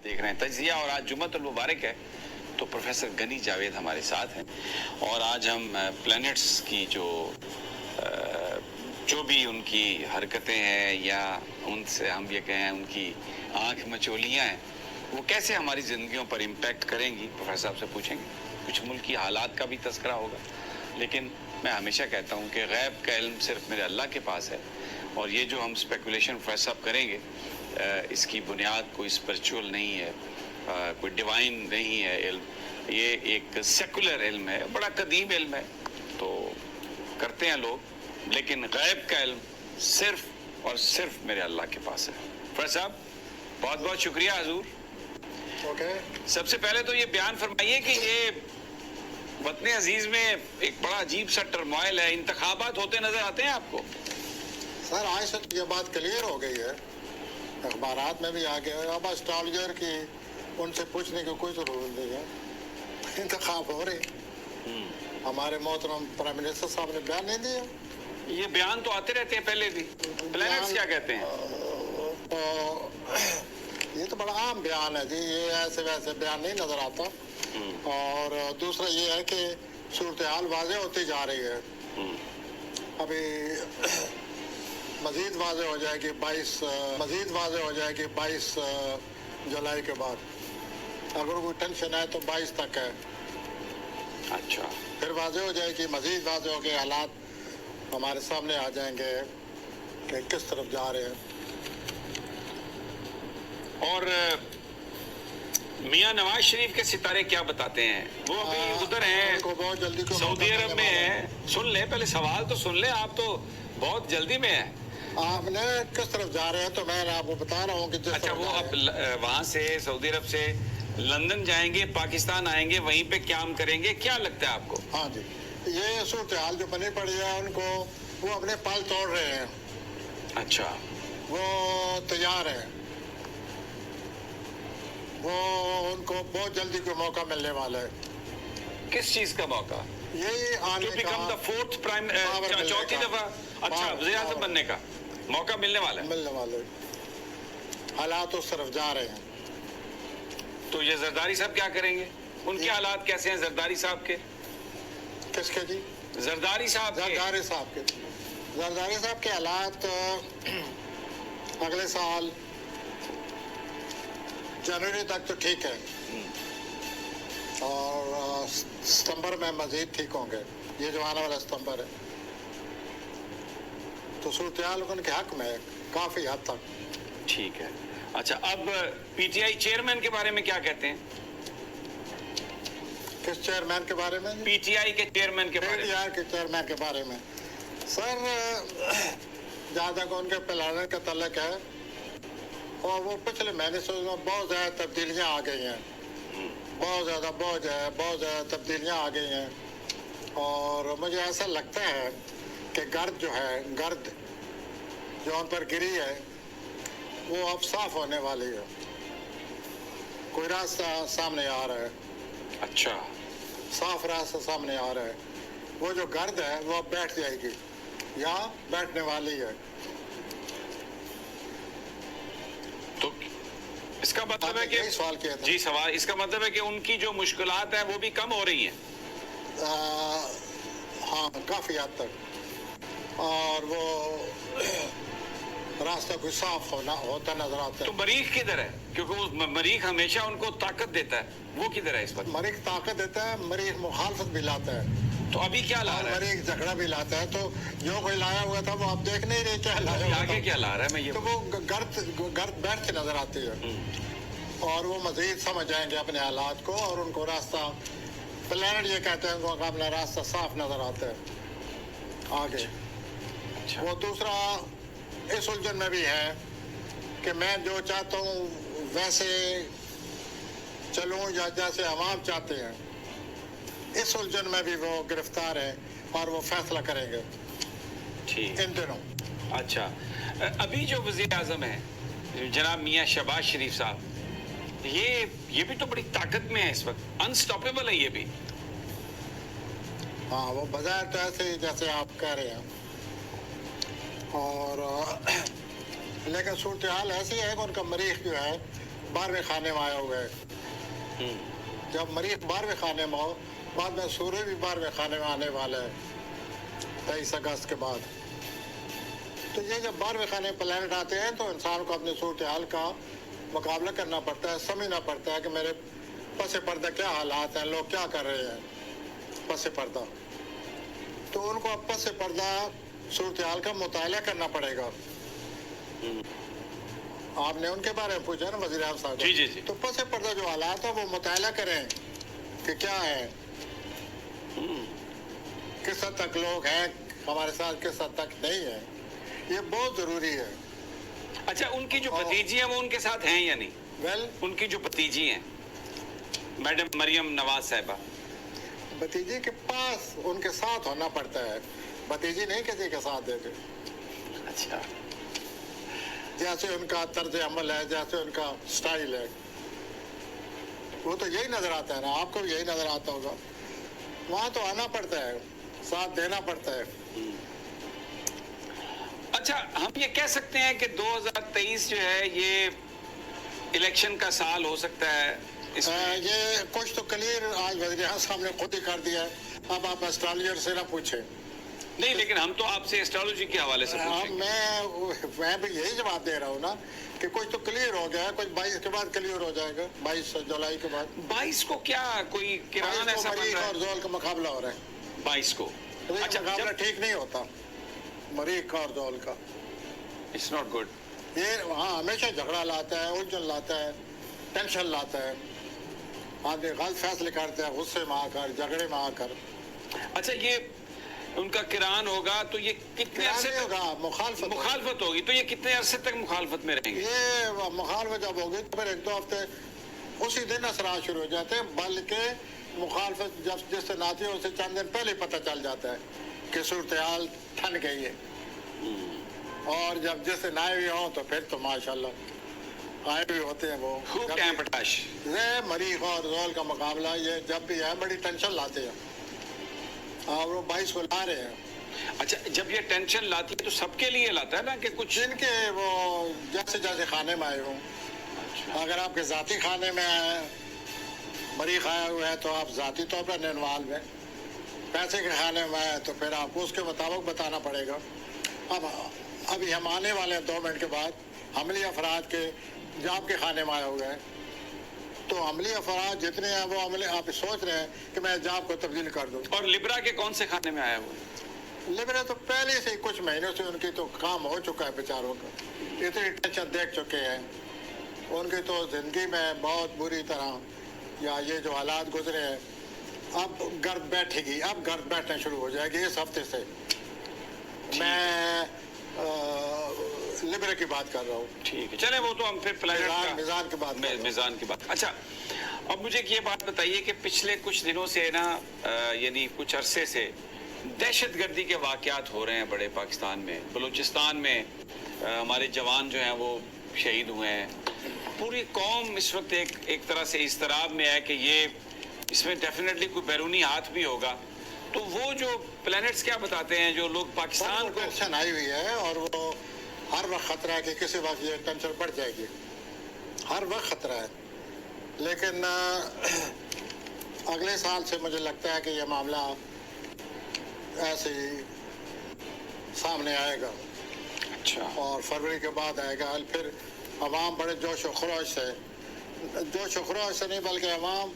دیکھ رہے ہیں تجزیہ، اور آج جمعۃ المبارک ہے تو پروفیسر غنی جاوید ہمارے ساتھ ہیں، اور آج ہم پلینٹس کی جو بھی ان کی حرکتیں ہیں یا ان سے ہم یہ کہیں ان کی آنکھ مچولیاں ہیں وہ کیسے ہماری زندگیوں پر امپیکٹ کریں گی، پروفیسر صاحب سے پوچھیں گے. کچھ ملکی حالات کا بھی تذکرہ ہوگا، لیکن میں ہمیشہ کہتا ہوں کہ غیب کا علم صرف میرے اللہ کے پاس ہے، اور یہ جو ہم اسپیکولیشن پروفیسر صاحب کریں گے اس کی بنیاد کوئی اسپرچول نہیں ہے، کوئی ڈیوائن نہیں ہے علم، یہ ایک سیکولر علم ہے، بڑا قدیم علم ہے تو کرتے ہیں لوگ، لیکن غیب کا علم صرف اور صرف میرے اللہ کے پاس ہے. پروفیسر صاحب بہت بہت شکریہ حضور. سب سے پہلے تو یہ بیان فرمائیے کہ یہ وطن عزیز میں ایک بڑا عجیب سا ٹرموائل ہے، انتخابات ہوتے نظر آتے ہیں آپ کو؟ سر آج سے یہ بات کلیئر ہو گئی ہے، اخبارات میں بھی آ گیا ہے، اب اسٹرالوجر کی ان سے پوچھنے کی کوئی ضرورت نہیں ہے، انتخاب ہو رہے. ہمارے محترم پرائم منسٹر صاحب نے بیان نہیں دیا. یہ بیان تو آتے رہتے ہیں پہلے بھی. پلینٹس کیا کہتے ہیں؟ یہ تو بڑا عام بیان ہے جی، یہ ایسے ویسے بیان نہیں نظر آتا. اور دوسرا یہ ہے کہ صورتحال واضح ہوتی جا رہی ہے، ابھی مزید واضح ہو جائے گی 22 جولائی کے بعد. اگر کوئی ٹینشن ہے تو 22 تک ہے. اچھا، پھر واضح ہو جائے گی، مزید واضح ہو کے حالات ہمارے سامنے آ جائیں گے کہ کس طرف جا رہے ہیں. اور میاں نواز شریف کے ستارے کیا بتاتے ہیں؟ وہ ابھی ادھر ہیں، بہت جلدی سعودی عرب میں ہیں. سن لیں پہلے سوال تو سن لیں، آپ تو بہت جلدی میں ہیں. آپ نے کس طرف جا رہے ہیں تو میں آپ کو بتا رہا ہوں کہ جس اچھا، طرف وہ اب وہاں سے سعودی عرب سے لندن جائیں گے، پاکستان آئیں گے، وہیں پہ قیام کریں گے، کیا لگتا ہے آپ کو؟ ہاں جی، یہ صورتحال جو بنی پڑی ہے ان کو وہ اپنے پال توڑ رہے ہیں. اچھا، وہ تیار ہیں، وہ ان کو بہت جلدی کوئی موقع ملنے والا ہے. کس چیز کا موقع؟ یہی آنے to become the fourth prime, چوتھی دفعہ اچھا وزیر اعظم بننے کا موقع ملنے والا ہے. ملنے والے حالات اس طرف جا رہے ہیں. تو یہ زرداری صاحب کیا کریں گے؟ ان کے حالات کیسے ہیں زرداری صاحب کے؟ کس کے جی؟ زرداری صاحب کے. زرداری صاحب کے حالات اگلے سال جنوری تک تو ٹھیک ہے، اور ستمبر میں مزید ٹھیک ہوں گے. یہ جو آنے والا ستمبر ہے تو صورتحال ان کے حق میں ہے کافی حد تک. ٹھیک ہے. اچھا، اب پی ٹی آئی چیئرمین کے بارے میں کیا کہتے ہیں؟ کس چیئرمین کے بارے میں؟ پی ٹی آئی کے چیئرمین کے بارے میں. پی ٹی آئی کے چیئرمین کے بارے میں سر جہاں تک ان کے پلانر کا تعلق ہے، اور وہ پچھلے مہینے سے بہت زیادہ تبدیلیاں آ گئی ہیں، بہت زیادہ تبدیلیاں آ گئی ہیں. اور مجھے ایسا لگتا ہے کہ گرد جو ان پر گری ہے وہ اب صاف ہونے والی ہے. کوئی راستہ سامنے آ رہا ہے. اچھا، صاف راستہ سامنے آ رہا ہے. وہ جو گرد ہے وہ اب بیٹھ جائے گی یا بیٹھنے والی ہے. تو اس کا مطلب ہے کہ سوال کیا تھا جی سوال، اس کا مطلب ہے کہ ان کی جو مشکلات ہیں وہ بھی کم ہو رہی ہیں. ہاں کافی حد تک، اور وہ راستہ کوئی صاف ہوتا نظر آتا ہے. تو مریخ کدھر ہے؟ کیونکہ وہ مریخ ہمیشہ ان کو طاقت دیتا ہے، وہ کدھر ہے اس وقت؟ مریخ طاقت دیتا ہے، مریخ مخالفت بھی لاتا ہے. تو ابھی کیا لا رہا ہے؟ مریخ جھگڑا بھی لاتا ہے. تو جو کوئی لایا ہوا تھا وہ آپ دیکھ نہیں رہے کیا لایا ہوا آگے کیا لا رہا ہے؟ میں یہ تو وہ گرد بیٹھ کے نظر آتی ہے، اور وہ مزید سمجھ جائیں گے اپنے حالات کو، اور ان کو راستہ پلانٹ یہ کہتے ہیں ان کو اپنا راستہ صاف نظر آتا ہے آگے. وہ دوسرا اس الجھن میں بھی ہے کہ میں جو چاہتا ہوں ویسے چلوں یا جیسے عوام چاہتے ہیں. اس الجھن میں بھی وہ گرفتار ہیں اور وہ فیصلہ کریں گے ان دنوں. اچھا، ابھی جو وزیر اعظم ہیں جناب میاں شہباز شریف صاحب، یہ بھی تو بڑی طاقت میں ہے اس وقت، انسٹاپیبل ہے یہ بھی. ہاں وہ بظاہر تو ایسے ہی جیسے آپ کہہ رہے ہیں، اور لیکن صورتحال ایسی ہے کہ ان کا مریخ جو ہے 12वें खाने में आया हुआ है। जब मरीख 12वें खाने में हो, बाद में सूर्य भी 12वें खाने में आने वाला है 23 अगस्त के बाद। तो ये जब 12वें खाने प्लैनेट आते हैं तो इंसान को अपनी सूरत हाल का मुकाबला करना पड़ता है, समझना पड़ता है कि मेरे पस पर्दा क्या हालात हैं, लोग क्या कर रहे हैं पस पर्दा। तो उनको अब पस पर्दा सूरत हाल का मुताला करना पड़ेगा। आपने उनके बारे में पूछा ना वज़ीर आज़म साहब। जी जी जी। तो पस पर्दा जो हालात है वो मुताला करें कि क्या है, किस हद तक लोग हैं हमारे साथ, किस हद तक नहीं है, ये बहुत जरूरी है। अच्छा, उनकी जो भतीजी हैं वो उनके साथ हैं या नहीं? वेल, उनकी जो भतीजी हैं मैडम मरियम नवाज साहिबा, भतीजी के पास उनके साथ होना पड़ता है, भतीजी नहीं किसी के साथ देते। अच्छा, जैसे उनका तर्ज अमल है, जैसे उनका स्टाइल है, वो तो यही नजर आता है ना, आपको भी यही नजर आता होगा। वहाँ तो आना पड़ता है, साथ देना पड़ता है। अच्छा, हम ये कह सकते हैं कि 2023 जो है ये इलेक्शन का साल हो सकता है ये कुछ तो क्लियर आज वज़ीर आज़म साहब ने खुद ही कर दिया है। अब आप एस्ट्रोलॉजर से ना पूछें। नहीं, लेकिन हम तो आपसे एस्ट्रोलॉजी के हवाले से पूछेंगे। मैं भी यही जवाब दे रहा हूँ ना कि कुछ तो क्लियर हो गया है, कुछ 22 के बाद क्लियर हो जाएगा, 22 जुलाई के बाद। 22 को क्या कोई किरान ऐसा बन रहा है? और जोल का मुकाबला हो रहा है 22 को। अच्छा, मुकाबला ठीक नहीं होता मरीख और जोल का। It's not good. ये हाँ हमेशा झगड़ा लाता है, उलझन लाता है, टेंशन लाता है, आदमी गलत फैसले करते हैं गुस्से में आकर, झगड़े में आकर। अच्छा, ये उनका किरान होगा तो ये कितने अरसे तक होगा? मुखालफत होगी तो ये कितने अरसे तक मुखालफत में रहेंगे? ये मुखालफत जब होगी तो फिर 1-2 हफ्ते उसी दिन असरात शुरू हो जाते हैं, बल्कि मुखालफत जब जिस दिन आती है उससे चंद दिन पहले पता चल जाता है कि सूरत हाल ठन गई है। और जब जिस दिन आए हुए हों तो फिर तो माशाल्लाह आए हुए होते हैं वो। ये मरीख और जोल का मुकाबला ये जब भी है बड़ी टेंशन लाते हैं और वो 22 को ला रहे हैं। अच्छा, जब ये टेंशन लाती है तो सबके लिए लाता है ना कि कुछ जिनके वो जैसे जैसे खाने में आए हों। अगर आपके जाती खाने में मरीख आया हुआ है तो आप जाती तौर पर इन्वॉल्व है। पैसे के खाने में आए तो फिर आपको उसके मुताबिक बताना पड़ेगा। अब अभी हम आने वाले हैं 2 मिनट के बाद हमली अफराद के जाप के खाने में आया हुआ है। तो अमली अफराद जितने हैं वो अमले आप सोच रहे हैं कि मैं जाप को तब्दील कर दूं। और लिब्रा के कौन से खाने में आया हुआ है? लिब्रा तो पहले से ही कुछ महीनों से उनकी तो काम हो चुका है बेचारों का, इतनी टेंशन देख चुके हैं। उनकी तो जिंदगी में बहुत बुरी तरह या ये जो हालात गुजरे हैं, अब गर्द बैठेगी, अब गर्द बैठना शुरू हो जाएगी इस हफ्ते से। मैं लिब्रा की बात कर रहा हूँ। ठीक है, चले वो तो हम फिर मिजान की बात मिजान की बात। अच्छा, अब मुझे ये बात बताइए कि पिछले कुछ दिनों से ना यानी कुछ अरसे से दहशतगर्दी के वाक़यात हो रहे हैं बड़े पाकिस्तान में। बलूचिस्तान में हमारे जवान जो हैं वो शहीद हुए हैं। पूरी कौम इस वक्त एक तरह से इस्तराब में है कि ये इसमें डेफिनेटली कोई बैरूनी हाथ भी होगा। तो वो जो प्लैनेट्स क्या बताते हैं जो लोग पाकिस्तान को टेंशन आई हुई है और वो हर वक्त खतरा है कि किसी वक्त ये टेंशन बढ़ जाएगी, हर वक्त खतरा है। लेकिन अगले साल से मुझे लगता है कि ये मामला ऐसे ही सामने आएगा। अच्छा, और फरवरी के बाद आएगा। फिर अवाम बड़े जोश व खरोश से नहीं बल्कि अवाम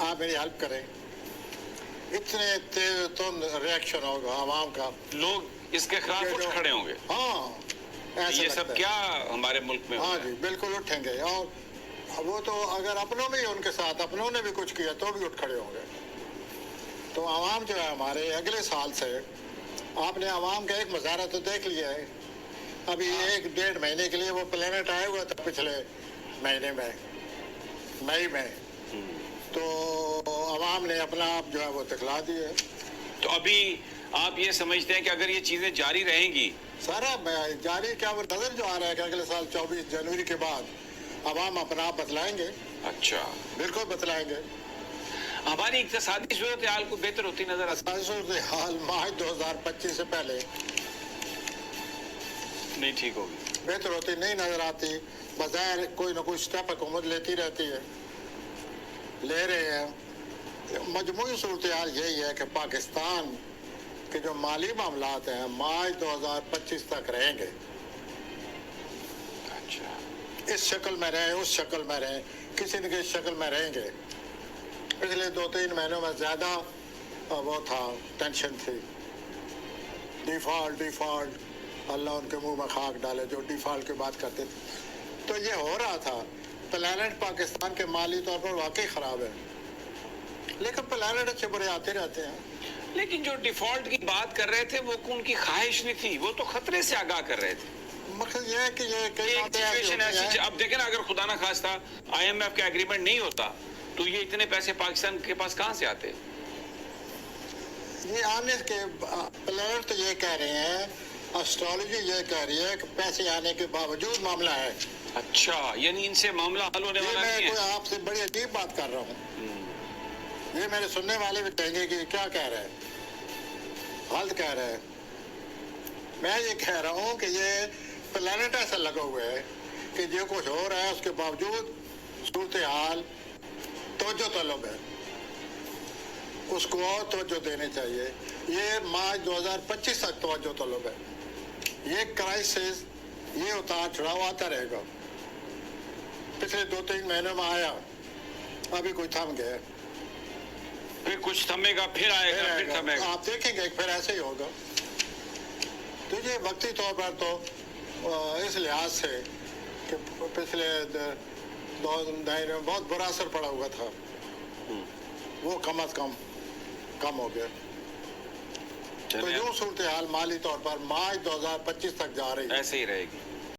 आप मेरी हेल्प करें, इतने तेज तुंद रिएक्शन होगा अवाम का, लोग इसके खिलाफ उठ खड़े होंगे। हाँ, ऐसा ये सब क्या हमारे मुल्क में? हाँ जी, बिल्कुल उठेंगे। और वो तो अगर अपनों में ही उनके साथ अपनों ने भी कुछ किया तो भी उठ खड़े होंगे। तो आवाम जो है हमारे अगले साल से, आपने आवाम का एक मुजाहरा तो देख लिया है। अभी 1-1.5 महीने के लिए वो प्लेनेट आया हुआ था पिछले महीने में, मई में, तो आवाम ने अपना आप जो है वो दिखला दिए। तो अभी आप ये समझते हैं कि अगर ये चीजें जारी रहेंगी सारा जारी क्या, वो नजर जो आ रहा है कि अगले साल 24 जनवरी के बाद आवाम अपना आप बतलाएंगे। अच्छा, बिल्कुल बतलाएंगे। हमारी इक्तिसादी सूरत हाल को बेहतर होती नजर आती है? सूरत हाल मार्च 2025 से पहले नहीं ठीक होगी, बेहतर होती नहीं नजर आती। बज़ाहिर कोई ना कोई स्टेप हुकूमत लेती रहती है, ले रहे हैं। मजमूई सूरत हाल यही है कि पाकिस्तान के जो माली मामलात हैं मार्च 2025 तक रहेंगे। अच्छा, इस शक्ल में रहे, उस शक्ल में रहे, किसी न किसी शक्ल में रहेंगे। पिछले 2-3 महीनों में ज़्यादा वो था, टेंशन थी, डिफ़ॉल्ट, अल्लाह उनके मुंह में खाक डाले जो डिफ़ॉल्ट की बात करते थे। तो ये हो रहा था। प्लानट पाकिस्तान के माली तौर पर वाकई ख़राब है, लेकिन प्लानट अच्छे बुरे आते रहते हैं। लेकिन जो डिफॉल्ट की बात कर रहे थे वो उनकी ख्वाहिश नहीं थी, वो तो खतरे से आगाह कर रहे थे। मकसद ये है कि ये कई एक बातें ऐसी सिचुएशन होती ऐसी, हैं। अब देखें ना, अगर खुदा ना खास्ता IMF का एग्रीमेंट नहीं होता तो ये इतने पैसे पाकिस्तान के पास कहाँ से आते? ये आने के प्लानट तो ये कह रहे हैं, एस्ट्रोलॉजी ये कह रही है कि पैसे आने के बावजूद मामला है। अच्छा, यानी इनसे मामला हल होने ये वाला मैं नहीं कोई है। आपसे बड़ी अजीब बात कर रहा हूँ, ये मेरे सुनने वाले भी कहेंगे कि क्या कह रहे हैं, गलत कह रहे हैं। मैं ये कह रहा हूँ कि ये प्लानट ऐसा लगा हुआ है कि जो कुछ हो रहा है उसके बावजूद सूरत हाल तवज्जो तलब है, उसको और तवज्जो देनी चाहिए। ये मार्च 2025 तक तवज्जो तलब है। ये क्राइसिस, ये उतार चढ़ाव आता रहेगा। पिछले 2-3 महीनों में आया, अभी कोई थम गया, फिर कुछ थमेगा, फिर आएगा, फिर थमेगा। आप देखेंगे फिर ऐसे ही होगा। तो ये वक्ती तौर पर तो इस लिहाज से कि पिछले 2 दहाई में बहुत बुरा असर पड़ा हुआ था, वो कम अज कम हो गया। तो चलिए, यूँ सूरत हाल माली तौर पर मार्च 2025 तक जा रही है। ऐसे ही रहेगी।